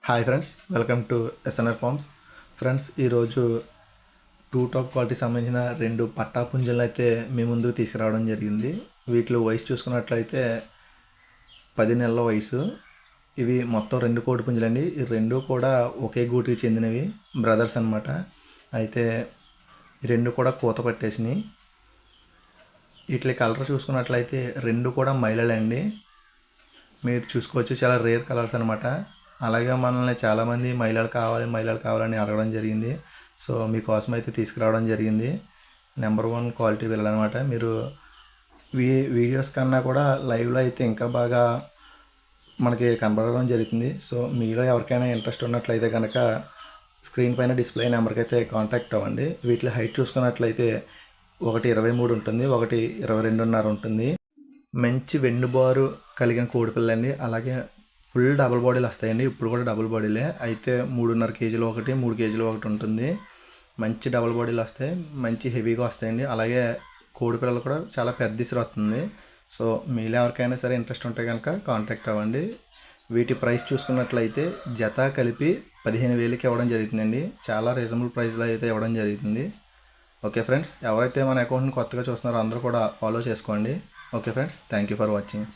Hi friends, welcome to SNR farms. Friends, ఈరోజు top quality సంబంధించిన 2 పట్టా పుంజులను అయితే మీ ముందుకు తీసుకురావడం జరిగింది. వీటిలో వయసు చూసుకున్నట్లయితే 10 నెలల వయసు. ఇవి మొత్తం 2 కోడి పుంజులండి. ఈ 2 కూడా ఒకే గూటికి చెందినవి, బ్రదర్స్ అనమాట. అయితే ఈ 2 కూడా కూత పట్టేసినాయి. వీటి కలర్ చూసుకున్నట్లయితే 2 కూడా మైలలండి. మీరు చూసుకోవచ్చు, చాలా రేర్ కలర్స్ అనమాట. అలాగే మనల్ని చాలామంది మహిళలు కావాలని అడగడం జరిగింది. సో మీకోసం అయితే తీసుకురావడం జరిగింది. నెంబర్ 1 క్వాలిటీ వెళ్ళాలన్నమాట. మీరు వీడియోస్ కన్నా కూడా లైవ్లో అయితే ఇంకా బాగా మనకి కనబడడం జరుగుతుంది. సో మీలో ఎవరికైనా ఇంట్రెస్ట్ ఉన్నట్లయితే కనుక స్క్రీన్ పైన డిస్ప్లే నెంబర్కి అయితే కాంటాక్ట్ అవ్వండి. వీటిలో హైట్ చూసుకున్నట్లయితే ఒకటి 23 ఉంటుంది, ఒకటి 22.5 ఉంటుంది. మంచి వెన్నుబారు కలిగిన కోడిపిల్లండి. అలాగే ఫుల్ డబుల్ బాడీలు వస్తాయండి. ఇప్పుడు కూడా డబుల్ బాడీలే. అయితే 3.5 కేజీలు ఒకటి, 3 కేజీలు ఒకటి ఉంటుంది. మంచి డబుల్ బాడీలు వస్తాయి, మంచి హెవీగా వస్తాయండి. అలాగే కోడిపిల్లలు కూడా చాలా పెద్ద ఇసురు వస్తుంది. సో మీలో ఎవరికైనా సరే ఇంట్రెస్ట్ ఉంటే కనుక కాంటాక్ట్ అవ్వండి. వీటి ప్రైస్ చూసుకున్నట్లయితే జత కలిపి 15,000కి ఇవ్వడం జరుగుతుందండి. చాలా రీజనబుల్ ప్రైస్లో అయితే ఇవ్వడం జరుగుతుంది. ఓకే ఫ్రెండ్స్, ఎవరైతే మన అకౌంట్ని కొత్తగా చూస్తున్నారో అందరూ కూడా ఫాలో చేసుకోండి. Okay friends, thank you for watching.